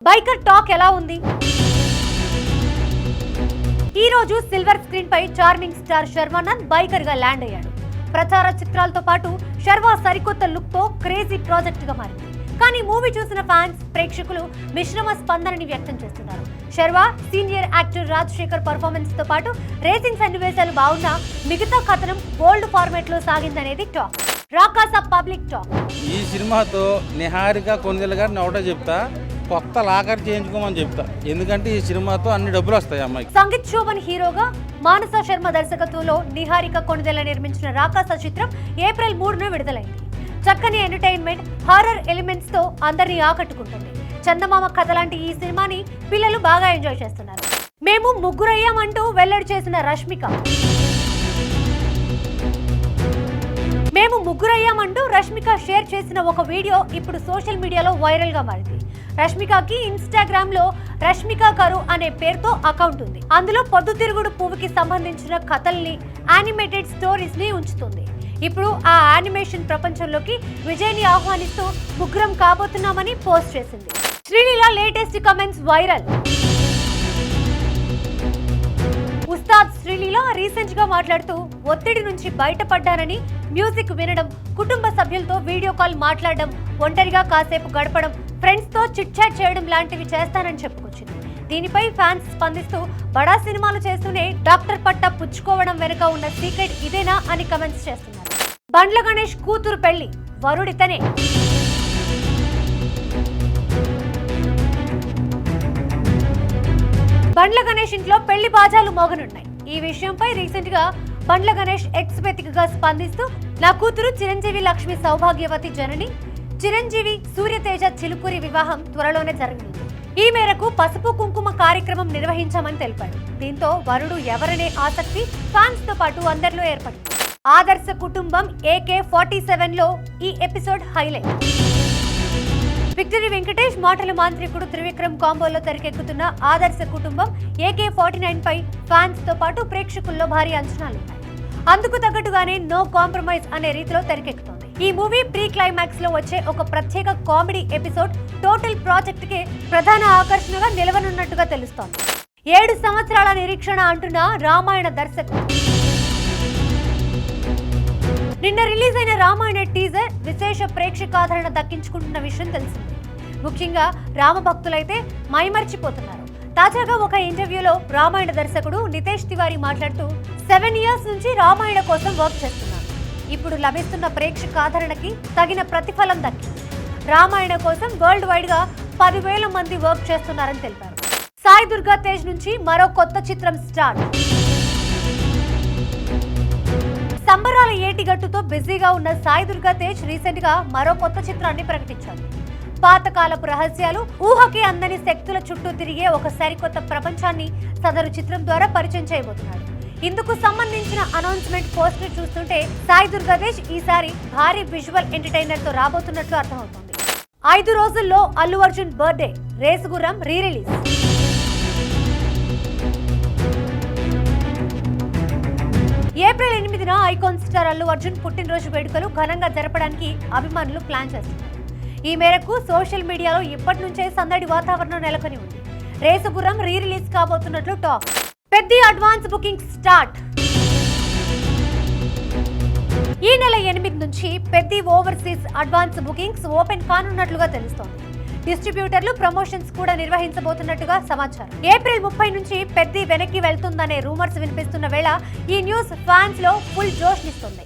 Biker talk ఎలా ఉంది? ఈ రోజు సిల్వర్ స్క్రీన్ పై చార్మింగ్ స్టార్ శర్వానంద్ బైకర్ గా ల్యాండ్ అయ్యాడు. ప్రచార చిత్రాలతో పాటు శర్వా సరికొత్త లుక్ తో క్రేజీ ప్రాజెక్ట్ గా మారింది. కానీ మూవీ చూసిన ఫ్యాన్స్ ప్రేక్షకులు మిశ్రమ స్పందనని వ్యక్తం చేస్తున్నారు. Sharwa senior actor Rajasekhar performance తో పాటు రేసింగ్ సన్నివేశాలు బాగున్నా మిగతా కథనం బోల్డ్ ఫార్మాట్ లో సాగిందనేది టాక్. Rakasa public talk. ఈ సినిమాతో నిహారిక కొన్నిదెల గారిని ఒకటే చెప్తా, కొత్త లాకర్ చేయించుకోమని చెప్తా. ఎందుకంటే ఈ సినిమాతో అన్ని డబ్బులు వస్తాయి అమ్మాయికి. సంగీత్ శోభన్ హీరోగా మానస శర్మ దర్శకత్వంలో నిహారిక కొణిదెల నిర్మించిన రాకాస చిత్రం ఏప్రిల్ 3న విడుదలైంది. చక్కని ఎంటర్టైన్మెంట్, హారర్ ఎలిమెంట్స్ తో అందరినీ ఆకట్టుకుంటుంది. చందమామ కథ లాంటి ఈ సినిమాని పిల్లలు బాగా ఎంజాయ్ చేస్తున్నారు. మేము ముగ్గురయ్యామంటూ వెల్లడి చేసిన రష్మిక షేర్ చేసిన ఒక వీడియో ఇప్పుడు సోషల్ మీడియాలో వైరల్ గా మారింది. రష్మికకి ఇన్స్టాగ్రామ్ లో రష్మిక గారు అనే పేరుతో అకౌంట్ ఉంది. అందులో పొద్దుతిరుగుడు పువ్వుకి సంబంధించిన కథల్ని, యానిమేటెడ్ స్టోరీస్ ని ఉంచుతుంది. ఇప్పుడు ఆ యానిమేషన్ ప్రపంచంలోకి విజయ్ని ఆహ్వానిస్తూ ముగ్గురం కాబోతున్నామని పోస్ట్ చేసింది. Sreeleela latest comments viral. Ustaad Sreeleela recent గా మాట్లాడుతూ ఒత్తిడి నుంచి బయటపడ్డానని, మ్యూజిక్ వినడం, కుటుంబ సభ్యులతో వీడియో కాల్ మాట్లాడడం, ఒంటరిగా కాసేపు గడపడం, ఫ్రెండ్స్ తో చిట్ చాట్ చేయడం లాంటివి చేస్తానని చెప్పుకొచ్చింది. దీనిపై ఫ్యాన్స్ స్పందిస్తూ బడా సినిమాలు చేస్తూనే డాక్టర్ పట్టా పుచ్చుకోవడం వెనుక ఉన్న సీక్రెట్ ఇదేనా అని కమెంట్స్ చేస్తున్నారు. బండ్ల గణేష్ కూతురు పెళ్లి, వరుడితనే. బండ్ల గణేష్ ఇంట్లో పెళ్లి బాజాలు మోగనున్నాయి. ఈ విషయంపై రీసెంట్ గా బండ్ల గణేష్ ఎక్స్ వేదికగా స్పందిస్తూ, నా కూతురు చిరంజీవి లక్ష్మి సౌభాగ్యవతి జనని, చిరంజీవి సూర్యతేజ చిలుకూరి వివాహం త్వరలోనే జరగనుంది. ఈ మేరకు పసుపు కుంకుమ కార్యక్రమం నిర్వహించామని తెలిపాడు. దీంతో వరుడు ఎవరనే ఆసక్తి ఫ్యాన్స్ తో పాటు అందరిలో ఏర్పడింది. ఆదర్శ కుటుంబం AK-47 లో ఈ ఎపిసోడ్ హైలైట్. విక్టరీ వెంకటేష్ మాటల మాంత్రికుడు త్రివిక్రమ్ కాంబోలో తెరకెక్కుతున్న ఆదర్శ కుటుంబం AK-49 పై ఫ్యాన్స్ తో పాటు ప్రేక్షకుల్లో భారీ అంచనాలున్నాయి. అందుకు తగ్గట్టుగానే నో కాంప్రమైజ్ అనే రీతిలో తెరకెక్కుతోంది. ఈ మూవీ ప్రీ క్లైమాక్స్ లో వచ్చే ఒక ప్రత్యేక కామెడీ ఎపిసోడ్ టోటల్ ప్రాజెక్ట్ కే ప్రధాన ఆకర్షణగా నిలవనున్నట్టుగా తెలుస్తోంది. 7 సంవత్సరాల నిరీక్షణ అంటున్న రామాయణ దర్శకుడు. నిన్న రిలీజ్ అయిన రామాయణ టీజర్ విశేష ప్రేక్షకాదరణ దక్కించుకుంటున్న విషయం తెలిసింది. ముఖ్యంగా రామ భక్తులైతే మైమర్చిపోతున్నారు. తాజాగా ఒక ఇంటర్వ్యూలో రామాయణ దర్శకుడు నితేష్ తివారీ మాట్లాడుతూ 7 ఇయర్స్ నుంచి రామాయణ కోసం వర్క్ చేస్తున్నారు. ఇప్పుడు లభిస్తున్న ప్రేక్షకాదరణకి తగిన ప్రతిఫలం దక్కింది. రామాయణ కోసం వరల్డ్ వైడ్ గా 10,000 మంది వర్క్ చేస్తున్నారని తెలిపారు. సాయి దుర్గా తేజ్ నుంచి మరో కొత్త చిత్రం స్టార్ట్. సంబరాల ఏటిగట్టుతో బిజీగా ఉన్న సాయి దుర్గా తేజ్ రీసెంట్ గా మరో కొత్త చిత్రాన్ని ప్రకటించారు. పాతకాలపు రహస్యాలు, ఊహకి అందని శక్తుల చుట్టూ తిరిగే ఒక సరికొత్త ప్రపంచాన్ని సదరు చిత్రం ద్వారా పరిచయం చేయబోతున్నాడు. ఇందుకు సంబంధించిన అనౌన్స్మెంట్ పోస్టర్ చూస్తుంటే సాయి దుర్గా తేజ్ ఈసారి భారీ విజువల్ ఎంటర్టైనర్ తో రాబోతున్నట్లు అర్థమవుతోంది. 5 రోజుల్లో Allu Arjun birthday, Race Gurram re release. April 8న ఐకాన్ స్టార్ అల్లు అర్జున్ పుట్టినరోజు వేడుకలు ఘనంగా జరపడానికి అభిమానులు ప్లాన్ చేస్తున్నారు. ఈ మేరకు సోషల్ మీడియాలో ఇప్పటి నుంచే సందడి వాతావరణం నెలకొని ఉంది. Race Gurram re release కాబోతున్నట్లు talk. పెద్ద అడ్వాన్స్ బుకింగ్ స్టార్ట్. ఈ నెల 8 నుంచి పెద్ద ఓవర్సీస్ అడ్వాన్స్ బుకింగ్స్ ఓపెన్ కానున్నట్లుగా తెలుస్తోంది. డిస్ట్రిబ్యూటర్లు ప్రమోషన్స్ కూడా నిర్వహించబోతున్నట్టుగా సమాచారం. ఏప్రిల్ 30 నుంచి పెద్ద వెనక్కి వెళ్తుందనే రూమర్స్ వినిపిస్తున్న వేళ ఈ న్యూస్ ఫ్యాన్స్ లో ఫుల్ జోష్ నిస్తుంది.